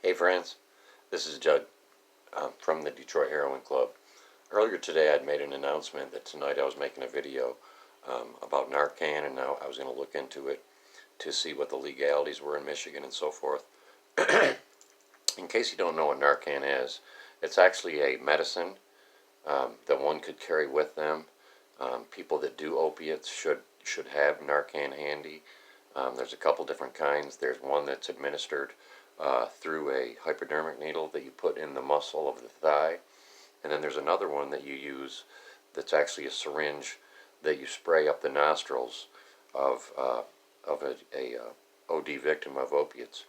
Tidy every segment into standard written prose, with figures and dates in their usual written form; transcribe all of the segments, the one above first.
Hey friends, this is Judd from the Detroit Heroin Club. Earlier today I'd made an announcement that tonight I was making a video about Narcan, and now I was going to look into it to see what the legalities were in Michigan and so forth. In case you don't know what Narcan is, it's actually a medicine that one could carry with them. People that do opiates should have Narcan handy. There's a couple different kinds. There's one that's administered through a hypodermic needle that you put in the muscle of the thigh, and then there's another one that you use that's actually a syringe that you spray up the nostrils of a OD victim of opiates.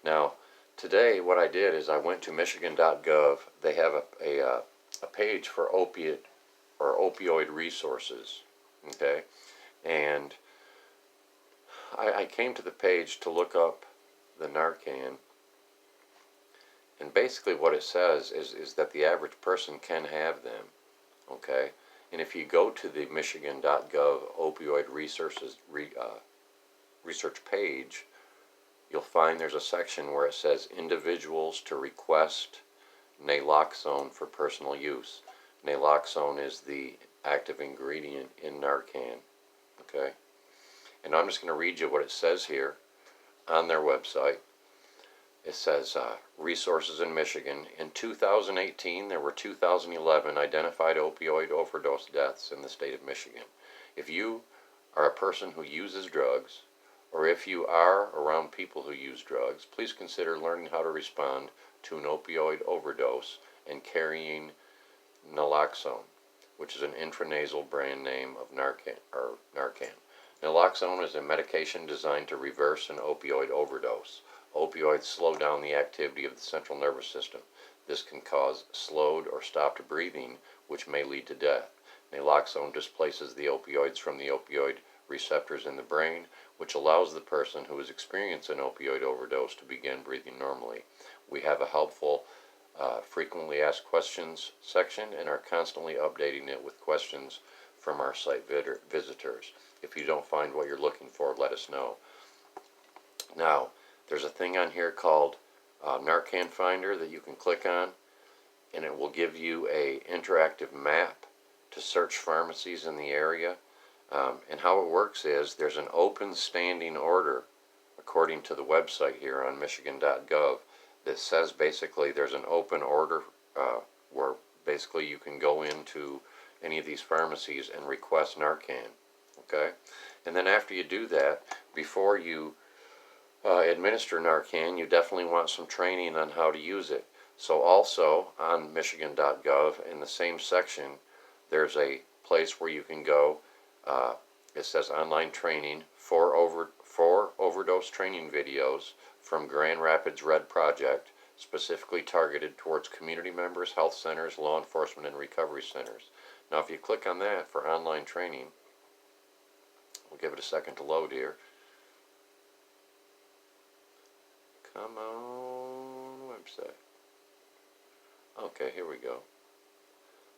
Now, today what I did is I went to Michigan.gov. They have a page for opiate or opioid resources. Okay, and I came to the page to look up the Narcan, and basically what it says is that the average person can have them. Okay, and if you go to the Michigan.gov opioid research page, you'll find there's a section where it says individuals to request naloxone for personal use. Naloxone is the active ingredient in Narcan. Okay, and I'm just going to read you what it says here on their website. It says, resources in Michigan. In 2018, there were 2,011 identified opioid overdose deaths in the state of Michigan. If you are a person who uses drugs, or if you are around people who use drugs, please consider learning how to respond to an opioid overdose and carrying naloxone, which is an intranasal brand name of Narcan. Naloxone is a medication designed to reverse an opioid overdose. Opioids slow down the activity of the central nervous system. This can cause slowed or stopped breathing, which may lead to death. Naloxone displaces the opioids from the opioid receptors in the brain, which allows the person who has experienced an opioid overdose to begin breathing normally. We have a helpful frequently asked questions section and are constantly updating it with questions from our site visitors. If you don't find what you're looking for, let us know. Now, there's a thing on here called Narcan Finder that you can click on, and it will give you a interactive map to search pharmacies in the area. And how it works is there's an open standing order, according to the website here on Michigan.gov, that says basically there's an open order where basically you can go into any of these pharmacies and request Narcan. Okay, and then after you do that, before you administer Narcan, you definitely want some training on how to use it. So also on Michigan.gov, in the same section, there's a place where you can go. It says online training, four overdose training videos from Grand Rapids Red Project, specifically targeted towards community members, health centers, law enforcement, and recovery centers. Now if you click on that for online training, we'll give it a second to load here. Come on, website. Okay, here we go.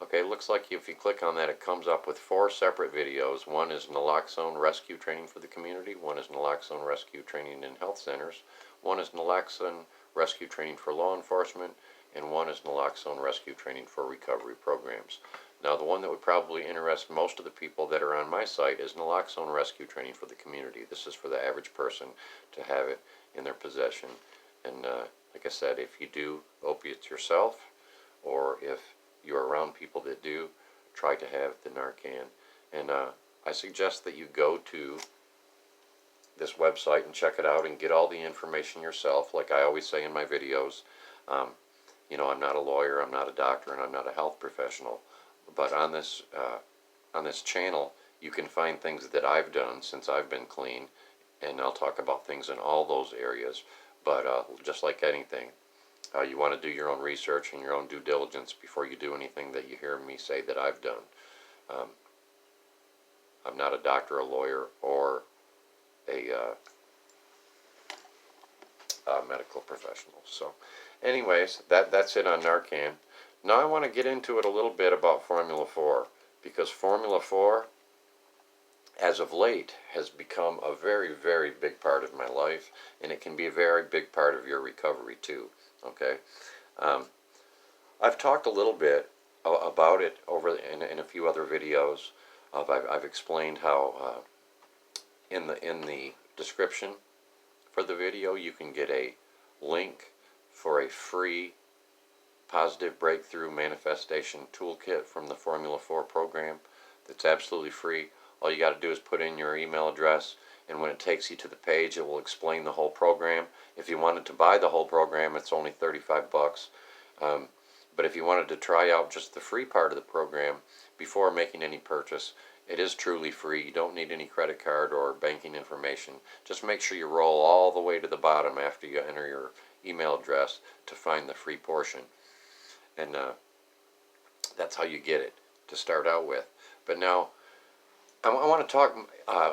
Okay, looks like if you click on that, it comes up with 4 separate videos. One is naloxone rescue training for the community. One is naloxone rescue training in health centers. One is naloxone rescue training for law enforcement. And one is naloxone rescue training for recovery programs. Now, the one that would probably interest most of the people that are on my site is naloxone rescue training for the community. This is for the average person to have it in their possession. And like I said, if you do opiates yourself, or if you're around people that do, try to have the Narcan. And I suggest that you go to this website and check it out and get all the information yourself. Like I always say in my videos, you know, I'm not a lawyer, I'm not a doctor, and I'm not a health professional. But on this channel, you can find things that I've done since I've been clean, and I'll talk about things in all those areas. But just like anything, you want to do your own research and your own due diligence before you do anything that you hear me say that I've done. I'm not a doctor, a lawyer, or a medical professional. So anyways, that's it on Narcan. Now I want to get into it a little bit about Formula 4, because Formula 4, as of late, has become a very, very big part of my life, and it can be a very big part of your recovery too. Okay. Um, I've talked a little bit about it over in a few other videos. I've explained how in the description for the video you can get a link for a free positive breakthrough manifestation toolkit from the Formula 4 program that's absolutely free. All you got to do is put in your email address, and when it takes you to the page it will explain the whole program. If you wanted to buy the whole program, it's only 35 bucks. But if you wanted to try out just the free part of the program before making any purchase, it is truly free. You don't need any credit card or banking information. Just make sure you roll all the way to the bottom after you enter your email address to find the free portion. And that's how you get it to start out with. But now I want to talk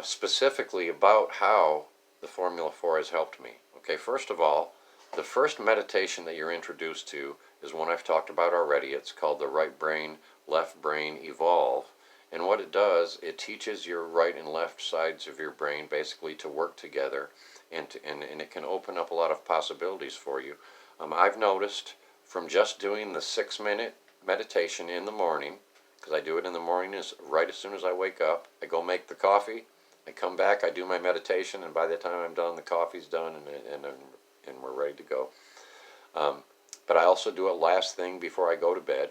specifically about how the Formula 4 has helped me. Okay, first of all, the first meditation that you're introduced to is one I've talked about already. It's called the Right Brain, Left Brain Evolve. And what it does, it teaches your right and left sides of your brain basically to work together, and it can open up a lot of possibilities for you. I've noticed from just doing the 6-minute meditation in the morning, because I do it in the morning right as soon as I wake up. I go make the coffee, I come back, I do my meditation, and by the time I'm done, the coffee's done, and we're ready to go. But I also do it last thing before I go to bed.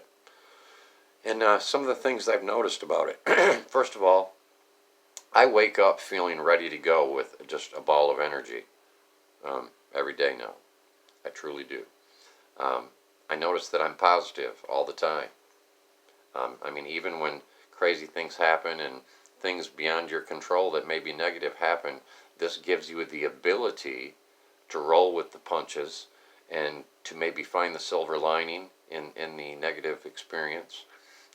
And some of the things I've noticed about it. First of all, I wake up feeling ready to go with just a ball of energy every day now. I truly do. I notice that I'm positive all the time. I mean, even when crazy things happen and things beyond your control that may be negative happen, this gives you the ability to roll with the punches and to maybe find the silver lining in the negative experience.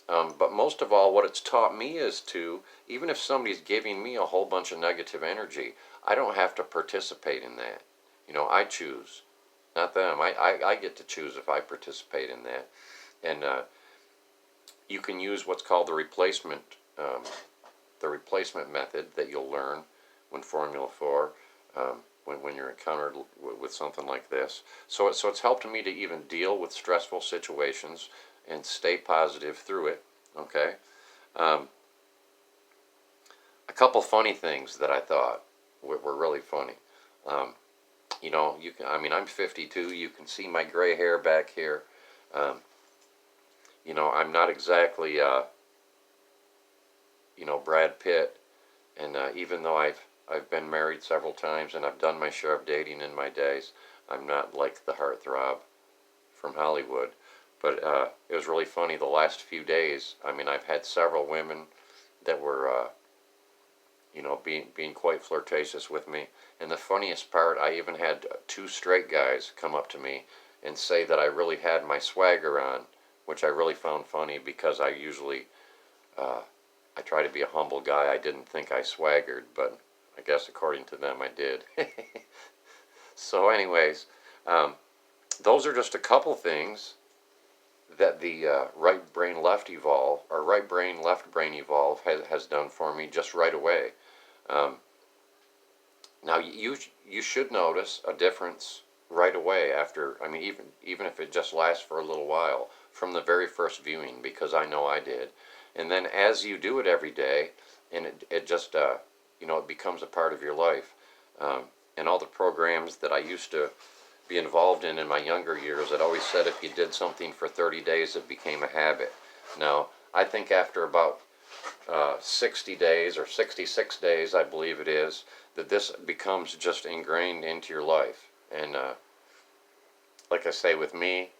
But most of all, what it's taught me is to, even if somebody's giving me a whole bunch of negative energy, I don't have to participate in that. You know, I choose, not them. I get to choose if I participate in that. And you can use what's called the replacement method that you'll learn when Formula 4, when you're encountered with something like this. So it's helped me to even deal with stressful situations and stay positive through it. Okay. A couple funny things that I thought were really funny. You know, I mean, I'm 52. You can see my gray hair back here. You know, I'm not exactly, Brad Pitt. And even though I've been married several times and I've done my share of dating in my days, I'm not like the heartthrob from Hollywood. But it was really funny the last few days. I mean, I've had several women that were, being quite flirtatious with me. And the funniest part, I even had 2 straight guys come up to me and say that I really had my swagger on, which I really found funny because I usually, I try to be a humble guy. I didn't think I swaggered, but I guess according to them I did. So anyways, those are just a couple things that the right brain left brain evolve has done for me just right away. Now you should notice a difference right away after, I mean, even if it just lasts for a little while from the very first viewing, because I know I did. And then as you do it every day, and it just it becomes a part of your life. And all the programs that I used to be involved in my younger years, it always said if you did something for 30 days, it became a habit. Now, I think after about 60 days or 66 days, I believe it is, that this becomes just ingrained into your life. And like I say, with me,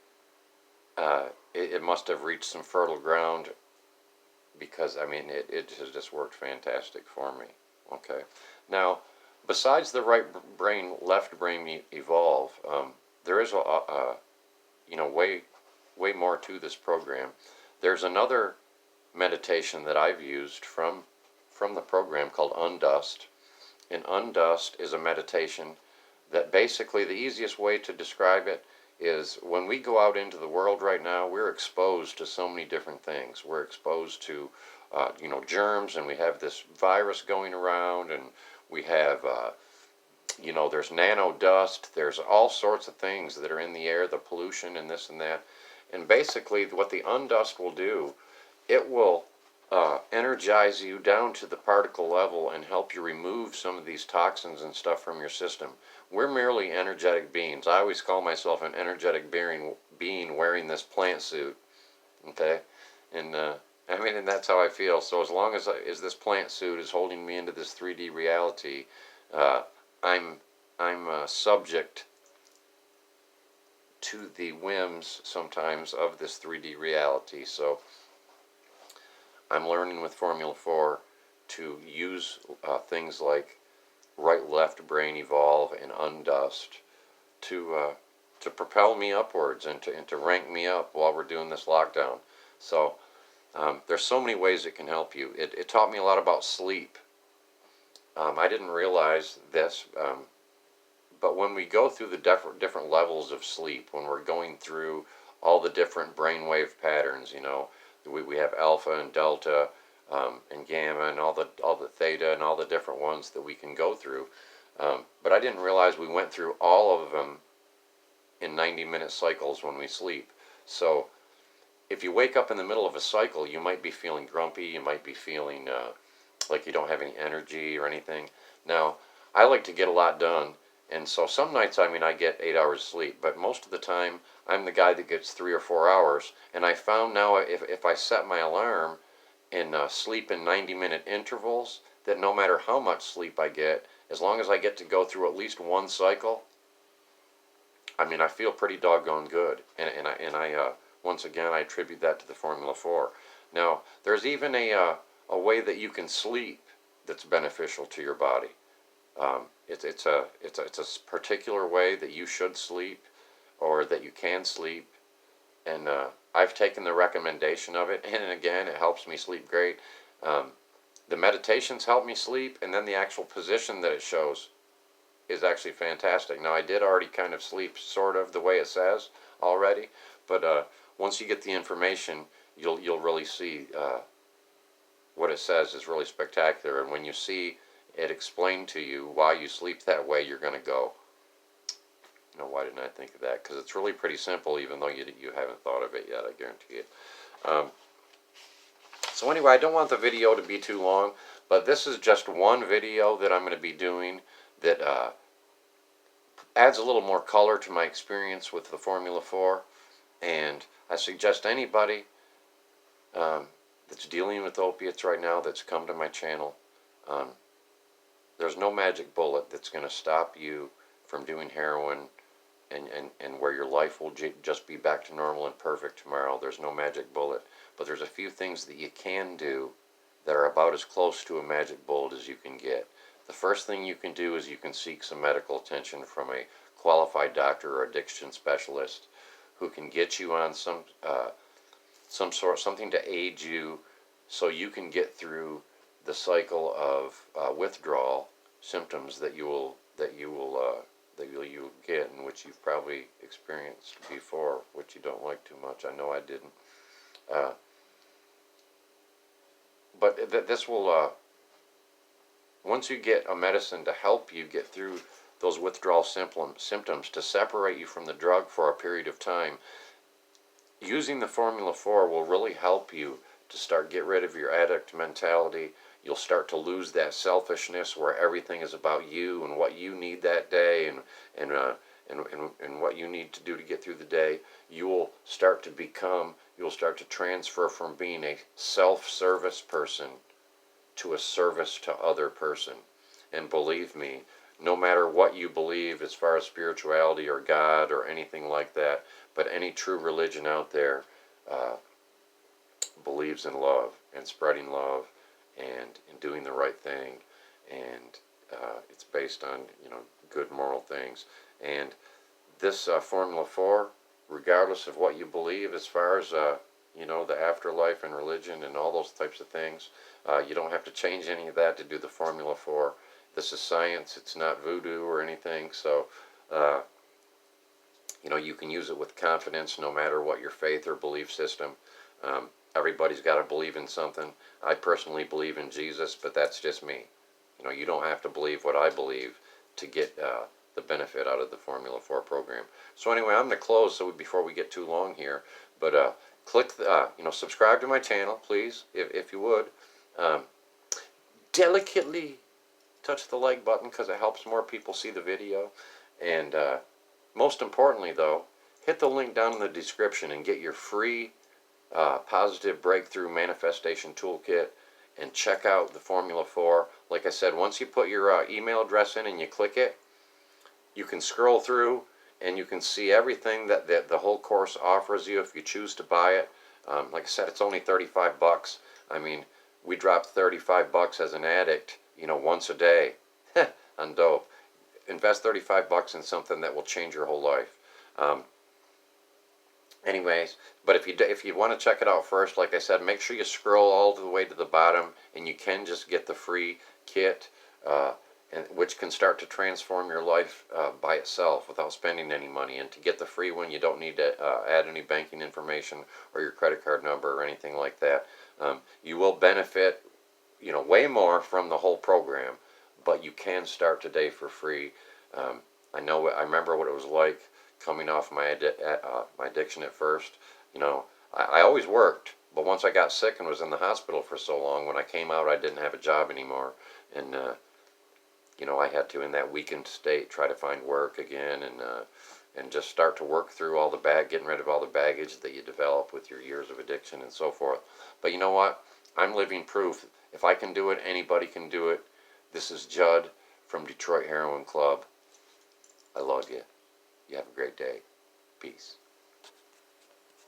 it must have reached some fertile ground, because, I mean, it has just worked fantastic for me. Okay. Now, besides the right brain, left brain evolve, there is way more to this program. There's another meditation that I've used from the program called Undust. And Undust is a meditation that basically, the easiest way to describe it is, when we go out into the world right now, we're exposed to so many different things. We're exposed to germs, and we have this virus going around, and we have There's nano dust, there's all sorts of things that are in the air, the pollution and this and that. And basically, what the undust will do, it will energize you down to the particle level and help you remove some of these toxins and stuff from your system. We're merely energetic beings. I always call myself an energetic being wearing this plant suit. Okay, and and that's how I feel. So as long as this plant suit is holding me into this 3D reality, uh, I'm subject to the whims sometimes of this 3D reality. So I'm learning with Formula 4 to use things like right-left brain evolve and undust to propel me upwards and to rank me up while we're doing this lockdown. So there's so many ways it can help you. It taught me a lot about sleep. I didn't realize this, but when we go through the different levels of sleep, when we're going through all the different brainwave patterns, we have alpha and delta and gamma and all the theta and all the different ones that we can go through. But I didn't realize we went through all of them in 90-minute cycles when we sleep. So if you wake up in the middle of a cycle, you might be feeling grumpy, you might be feeling like you don't have any energy or anything. Now, I like to get a lot done, and so some nights, I get 8 hours sleep, but most of the time, I'm the guy that gets 3 or 4 hours, and I found now if I set my alarm and sleep in 90-minute intervals, that no matter how much sleep I get, as long as I get to go through at least one cycle, I feel pretty doggone good, and I once again I attribute that to the Formula 4. Now, there's even a way that you can sleep that's beneficial to your body. It's a particular way that you should sleep, or that you can sleep, and I've taken the recommendation of it, and again, it helps me sleep great. The meditations help me sleep, and then the actual position that it shows is actually fantastic. Now, I did already kind of sleep sort of the way it says already, but once you get the information, you'll really see what it says is really spectacular. And when you see it explained to you why you sleep that way, you're going to go, why didn't I think of that? Because it's really pretty simple, even though you haven't thought of it yet, I guarantee it. So anyway, I don't want the video to be too long, but this is just one video that I'm going to be doing that adds a little more color to my experience with the Formula 4, and I suggest anybody that's dealing with opiates right now that's come to my channel, there's no magic bullet that's going to stop you from doing heroin and where your life will just be back to normal and perfect tomorrow. There's no magic bullet, but there's a few things that you can do that are about as close to a magic bullet as you can get. The first thing you can do is you can seek some medical attention from a qualified doctor or addiction specialist who can get you on something to aid you so you can get through the cycle of withdrawal symptoms that you'll get, and which you've probably experienced before, which you don't like too much. I know I didn't. But this will, once you get a medicine to help you get through those withdrawal symptoms, to separate you from the drug for a period of time, using the Formula 4 will really help you to get rid of your addict mentality. You'll start to lose that selfishness where everything is about you and what you need that day and what you need to do to get through the day. You'll start to transfer from being a self-service person to a service to other person. And believe me, no matter what you believe as far as spirituality or God or anything like that, but any true religion out there believes in love and spreading love and in doing the right thing, and it's based on good moral things. And this Formula 4, regardless of what you believe as far as the afterlife and religion and all those types of things, you don't have to change any of that to do the Formula 4. This is science. It's not voodoo or anything. So you can use it with confidence no matter what your faith or belief system. Everybody's got to believe in something. I personally believe in Jesus, but that's just me. You don't have to believe what I believe. to get the benefit out of the Formula 4 program. So anyway, I'm going to close so before we get too long here. But click, subscribe to my channel, please, if you would. Delicately touch the like button because it helps more people see the video. And most importantly, though, hit the link down in the description and get your free Positive Breakthrough Manifestation Toolkit, and check out the Formula 4. Like I said, once you put your email address in and you click it, you can scroll through and you can see everything that the whole course offers you if you choose to buy it. Like I said, it's only 35 bucks. I mean, we dropped 35 bucks as an addict, once a day on dope. Invest 35 bucks in something that will change your whole life. Anyways, but if you want to check it out first, like I said, make sure you scroll all the way to the bottom, and you can just get the free kit, which can start to transform your life by itself without spending any money. And to get the free one, you don't need to add any banking information or your credit card number or anything like that. You will benefit, way more from the whole program, but you can start today for free. I remember what it was like coming off my addiction at first. I always worked, but once I got sick and was in the hospital for so long, when I came out, I didn't have a job anymore, and I had to, in that weakened state, try to find work again, and just start to work through all getting rid of all the baggage that you develop with your years of addiction and so forth. But you know what? I'm living proof. If I can do it, anybody can do it. This is Judd from Detroit Heroin Club. I love you. You have a great day. Peace.